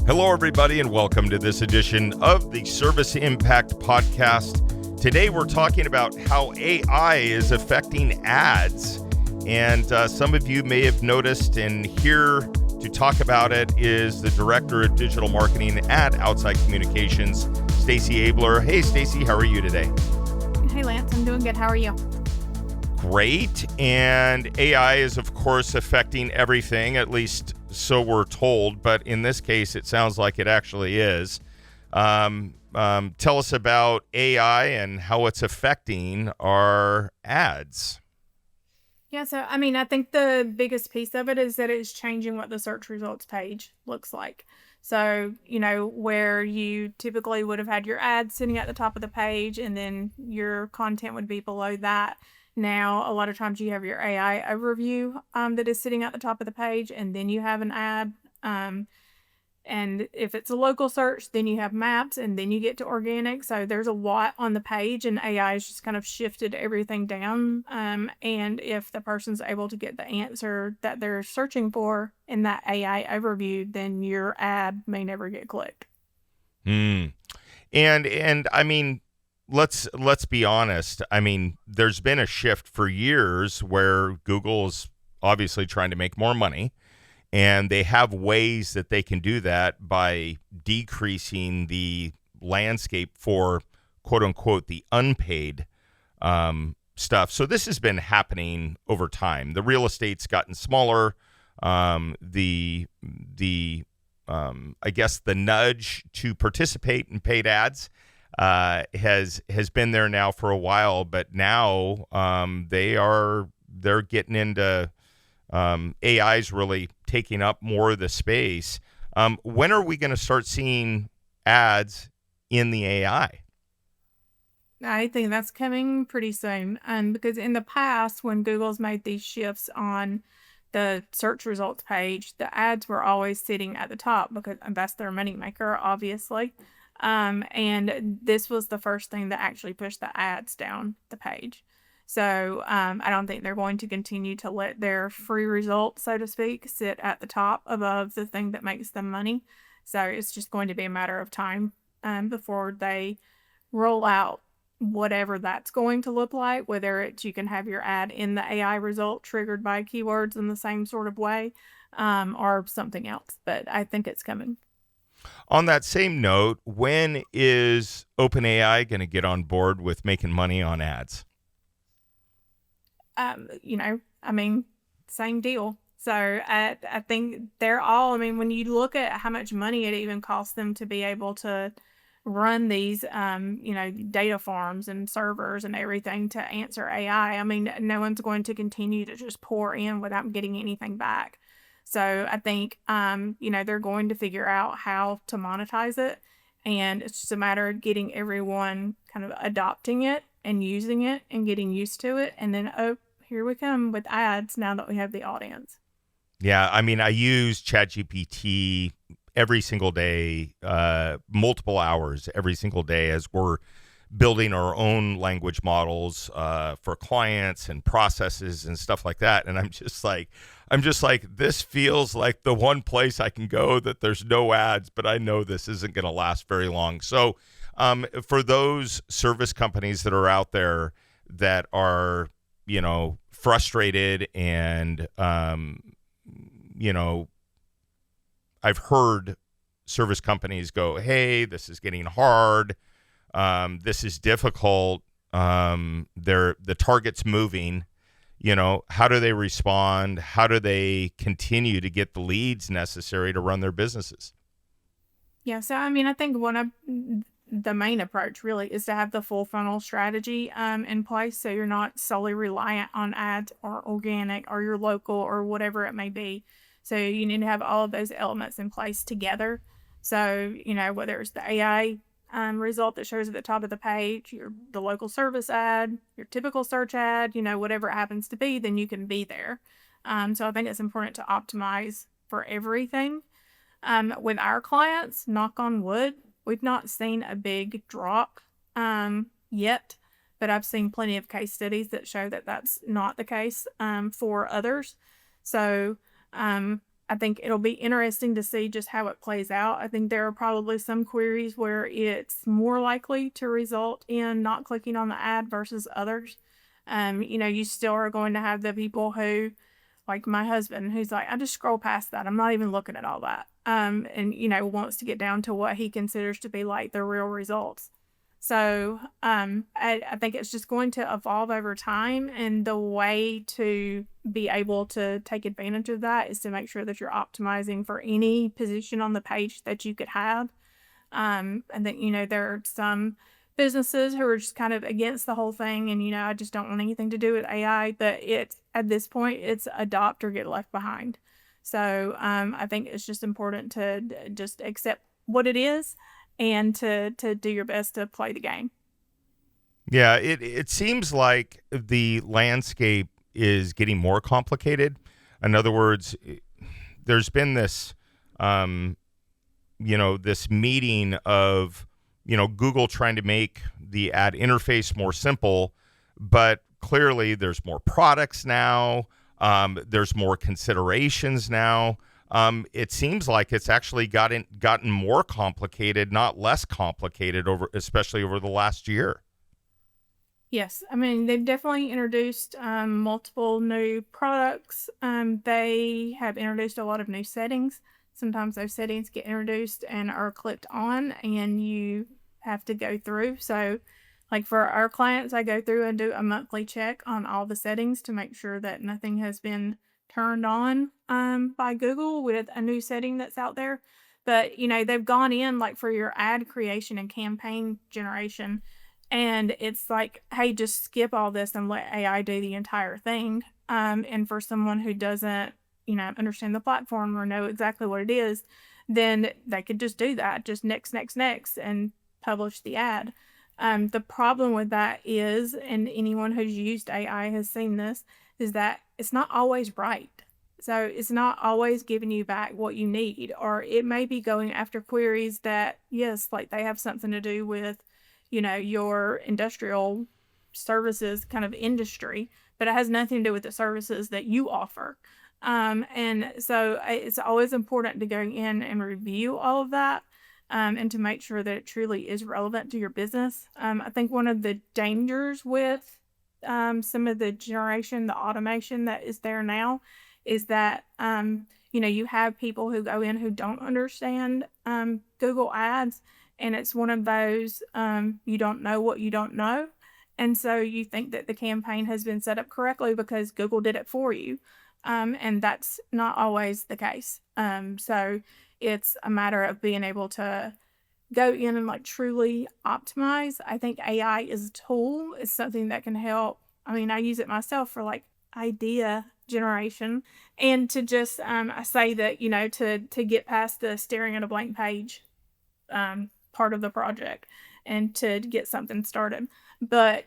Hello, everybody, and welcome to this edition of the Service Impact Podcast. Today, we're talking about how AI is affecting ads. And some of you may have noticed, and here to talk about it is the Director of Digital Marketing at Outside Communications, Stacey Abler. Hey, Stacey, how are you today? Hey, Lance, I'm doing good. How are you? Great. And AI is, of course, affecting everything, at least so we're told, but in this case, it sounds like it actually is. Tell us about AI and how it's affecting our ads. Yeah, so I think the biggest piece of it is that it's changing what the search results page looks like. So, where you typically would have had your ads sitting at the top of the page and then your content would be below that. Now, a lot of times you have your AI overview that is sitting at the top of the page, and then you have an ad. And if it's a local search, then you have maps, and then you get to organic. So there's a lot on the page, and AI has just kind of shifted everything down. And if the person's able to get the answer that they're searching for in that AI overview, then your ad may never get clicked. And I mean, let's be honest. I mean, there's been a shift for years where Google is obviously trying to make more money, and they have ways that they can do that by decreasing the landscape for quote unquote the unpaid stuff. So this has been happening over time. The real estate's gotten smaller. I guess the nudge to participate in paid ads has been there now for a while, but now they're getting into AI's really taking up more of the space. When are we going to start seeing ads in the AI? I think that's coming pretty soon. Because in the past, when Google's made these shifts on the search results page, the ads were always sitting at the top because that's their moneymaker, obviously. And this was the first thing that actually pushed the ads down the page. So I don't think they're going to continue to let their free results, so to speak, sit at the top above the thing that makes them money. So it's just going to be a matter of time before they roll out whatever that's going to look like, whether it's you can have your ad in the AI result triggered by keywords in the same sort of way or something else. But I think it's coming. On that same note, when is OpenAI going to get on board with making money on ads? Same deal. So I think they're all, when you look at how much money it even costs them to be able to run these, data farms and servers and everything to answer AI, no one's going to continue to just pour in without getting anything back. So I think, they're going to figure out how to monetize it. And it's just a matter of getting everyone kind of adopting it and using it and getting used to it. And then, here we come with ads now that we have the audience. Yeah, I use ChatGPT every single day, multiple hours every single day as we're building our own language models for clients and processes and stuff like that. And I'm just like, this feels like the one place I can go that there's no ads, but I know this isn't going to last very long. So for those service companies that are out there that are, frustrated and, I've heard service companies go, hey, this is getting hard. This is difficult. The target's moving. How do they respond? How do they continue to get the leads necessary to run their businesses? Yeah, so I think one of the main approach really is to have the full funnel strategy in place, so you're not solely reliant on ads or organic or your local or whatever it may be. So you need to have all of those elements in place together. So, whether it's the AI result that shows at the top of the page, the local service ad, your typical search ad, whatever it happens to be, then you can be there. So I think it's important to optimize for everything. With our clients, knock on wood, we've not seen a big drop yet, but I've seen plenty of case studies that show that that's not the case for others. So I think it'll be interesting to see just how it plays out. I think there are probably some queries where it's more likely to result in not clicking on the ad versus others. You still are going to have the people who, like my husband, who's like, I just scroll past that. I'm not even looking at all that. And wants to get down to what he considers to be like the real results. So I think it's just going to evolve over time, and the way to be able to take advantage of that is to make sure that you're optimizing for any position on the page that you could have. And that, there are some businesses who are just kind of against the whole thing, and, I just don't want anything to do with AI, but at this point, it's adopt or get left behind. So I think it's just important to just accept what it is and to do your best to play the game. Yeah, it seems like the landscape is getting more complicated. In other words, there's been this, this meeting of, Google trying to make the ad interface more simple, but clearly there's more products now. There's more considerations now. It seems like it's actually gotten more complicated, not less complicated, especially over the last year. Yes, I mean, they've definitely introduced multiple new products. They have introduced a lot of new settings. Sometimes those settings get introduced and are clicked on, and you have to go through. So, like for our clients, I go through and do a monthly check on all the settings to make sure that nothing has been turned on by Google with a new setting that's out there. But, they've gone in like for your ad creation and campaign generation, and it's like, hey, just skip all this and let AI do the entire thing. And for someone who doesn't, understand the platform or know exactly what it is, then they could just do that, just next, next, next, and publish the ad. The problem with that is, and anyone who's used AI has seen this, is that it's not always right. So it's not always giving you back what you need, or it may be going after queries that, yes, like they have something to do with, your industrial services kind of industry, but it has nothing to do with the services that you offer. And so it's always important to go in and review all of that. And to make sure that it truly is relevant to your business. I think one of the dangers with some of the the automation that is there now is that, you have people who go in who don't understand Google Ads, and it's one of those, you don't know what you don't know. And so you think that the campaign has been set up correctly because Google did it for you. And that's not always the case. So it's a matter of being able to go in and like truly optimize. I think AI is a tool. It's something that can help. I mean, I use it myself for like idea generation, and to just I say that, to get past the staring at a blank page part of the project and to get something started. But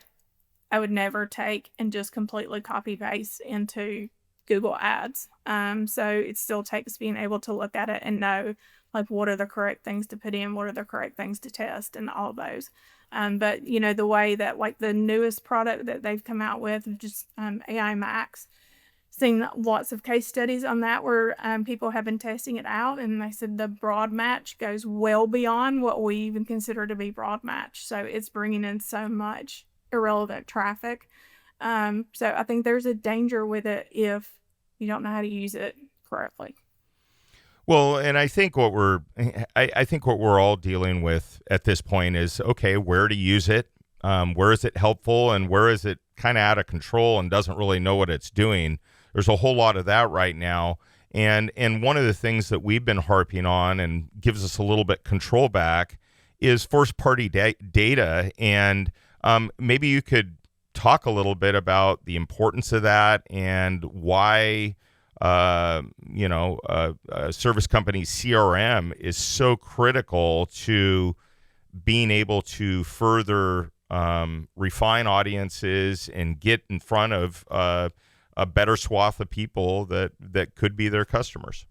I would never take and just completely copy paste into Google Ads. So it still takes being able to look at it and know like what are the correct things to put in, what are the correct things to test, and all those. But the way that like the newest product that they've come out with, just AI Max, seen lots of case studies on that where people have been testing it out, and they said the broad match goes well beyond what we even consider to be broad match. So it's bringing in so much irrelevant traffic. So I think there's a danger with it if you don't know how to use it correctly. Well, and I think I think what we're all dealing with at this point is, okay, where to use it, where is it helpful, and where is it kind of out of control and doesn't really know what it's doing. There's a whole lot of that right now, and one of the things that we've been harping on and gives us a little bit control back is first party data, and maybe you could talk a little bit about the importance of that and why service company's CRM is so critical to being able to further refine audiences and get in front of a better swath of people that could be their customers.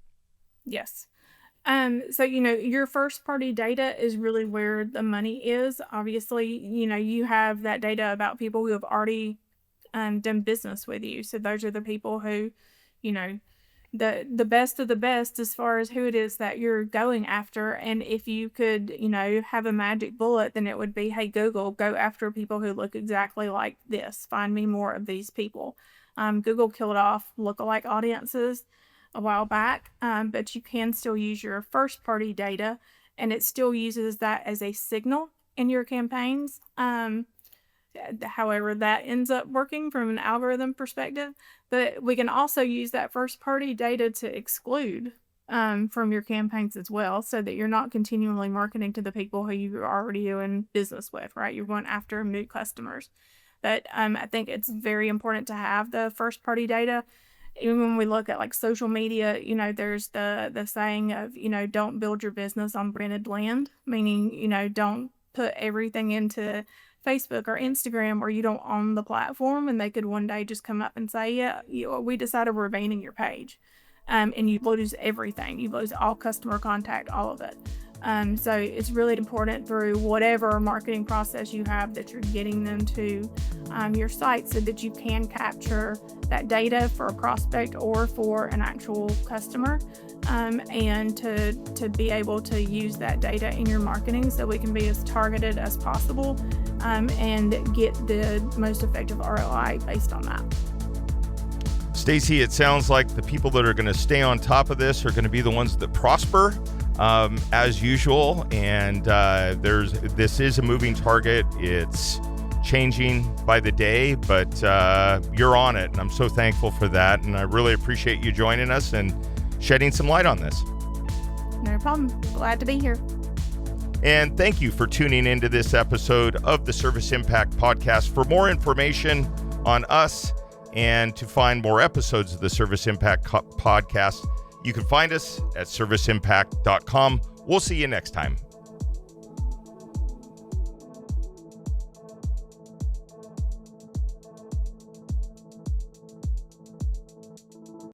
Yes. So, your first party data is really where the money is. Obviously, you have that data about people who have already done business with you. So those are the people who, the best of the best as far as who it is that you're going after. And if you could, have a magic bullet, then it would be, hey, Google, go after people who look exactly like this. Find me more of these people. Google killed off lookalike audiences a while back, but you can still use your first party data, and it still uses that as a signal in your campaigns. However, that ends up working from an algorithm perspective, but we can also use that first party data to exclude from your campaigns as well, so that you're not continually marketing to the people who you're already doing business with, right? You're going after new customers. But I think it's very important to have the first party data. Even when we look at like social media, there's the saying of, don't build your business on rented land, meaning, don't put everything into Facebook or Instagram where you don't own the platform, and they could one day just come up and say, yeah, we decided we're banning your page. And you lose everything. You lose all customer contact, all of it. So it's really important through whatever marketing process you have that you're getting them to your site, so that you can capture that data for a prospect or for an actual customer, and to be able to use that data in your marketing so we can be as targeted as possible, and get the most effective ROI based on that. Stacey, it sounds like the people that are going to stay on top of this are going to be the ones that prosper, as usual. And this is a moving target. It's changing by the day, but you're on it, and I'm so thankful for that. And I really appreciate you joining us and shedding some light on this. No problem. Glad to be here. And thank you for tuning into this episode of the Service Impact Podcast. For more information on us and to find more episodes of the Service Impact Podcast, you can find us at serviceimpact.com. We'll see you next time.